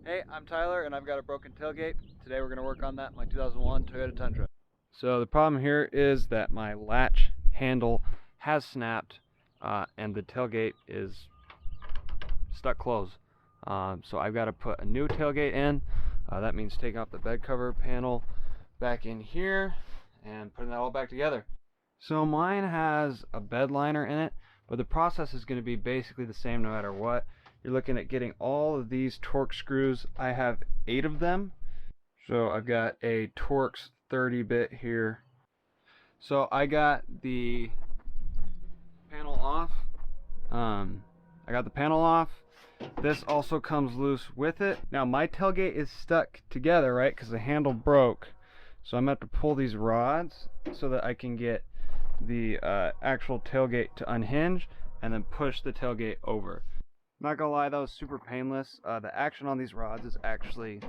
Hey, I'm Tyler and I've got a broken tailgate. Today we're going to work on that, my 2001 Toyota Tundra. So the problem here is that my latch handle has snapped and the tailgate is stuck closed. So I've got to put a new tailgate in. That means taking off the bed cover panel back in here and putting that all back together. So mine has a bed liner in it, but the process is going to be basically the same no matter what. You're looking at getting all of these Torx screws. I have 8 of them. So I've got a Torx 30 bit here. So I got the panel off. I got the panel off. This also comes loose with it. Now my tailgate is stuck together, right? Because the handle broke. So I'm going to have to pull these rods so that I can get the actual tailgate to unhinge and then push the tailgate over. Not gonna lie, that was super painless. The action on these rods is actually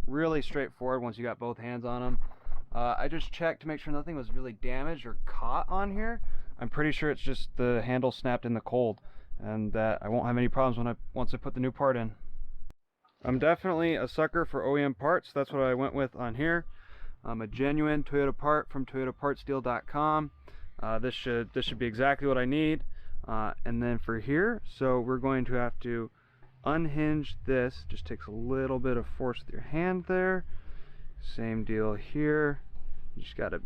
really straightforward once you got both hands on them. I just checked to make sure nothing was really damaged or caught on here. I'm pretty sure it's just the handle snapped in the cold and that I won't have any problems once I put the new part in. I'm definitely a sucker for OEM parts. That's what I went with on here. A genuine Toyota part from toyotapartsdeal.com. This should be exactly what I need. And then for here, so we're going to have to unhinge this. Just takes a little bit of force with your hand there. Same deal here. You just got to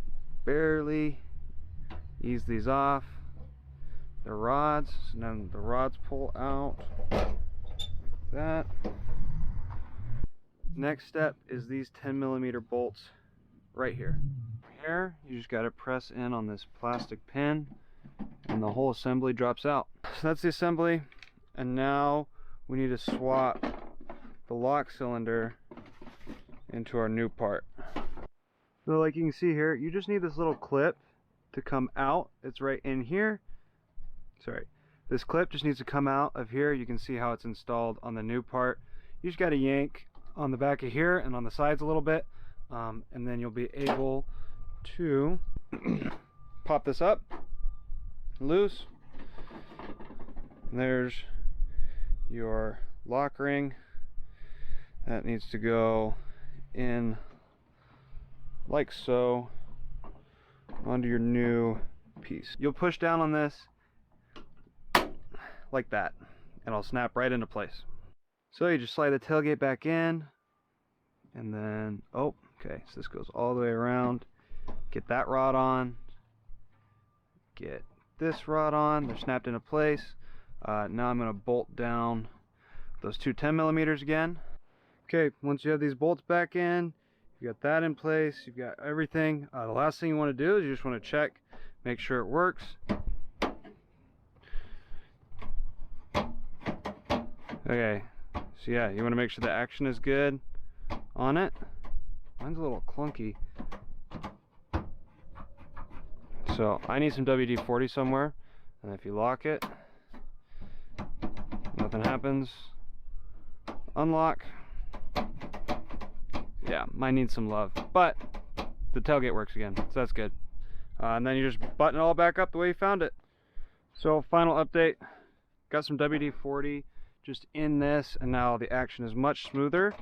barely ease these off the rods, and then the rods pull out like that. Next step is these 10mm bolts right here. Here, you just got to press in on this plastic pin and the whole assembly drops out. So that's the assembly, and now we need to swap the lock cylinder into our new part. So like you can see here, you just need this little clip to come out. It's right in here. Sorry, this clip just needs to come out of here. You can see how it's installed on the new part. You just got to yank on the back of here and on the sides a little bit, and then you'll be able to pop this up loose. And there's your lock ring. That needs to go in like so onto your new piece. You'll push down on this like that and it'll snap right into place. So you just slide the tailgate back in and then, oh, okay, so this goes all the way around. Get that rod on, get this rod on, they're snapped into place. Now I'm going to bolt down those two 10mm again. Okay, once you have these bolts back in, you got that in place, you've got everything. The last thing you want to do is you just want to check, make sure it works. Okay, so yeah, you want to make sure the action is good on it. Mine's a little clunky. So I need some WD-40 somewhere, and if you lock it, nothing happens. Unlock. Yeah, mine needs some love, but the tailgate works again, so that's good. And then you just button it all back up the way you found it. So final update, got some WD-40 just in this, and now the action is much smoother,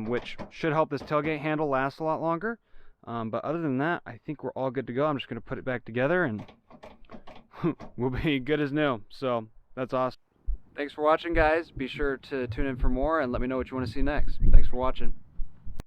which should help this tailgate handle last a lot longer. But other than that, I think we're all good to go. I'm just going to put it back together and we'll be good as new. So that's awesome. Thanks for watching, guys. Be sure to tune in for more and let me know what you want to see next. Thanks for watching.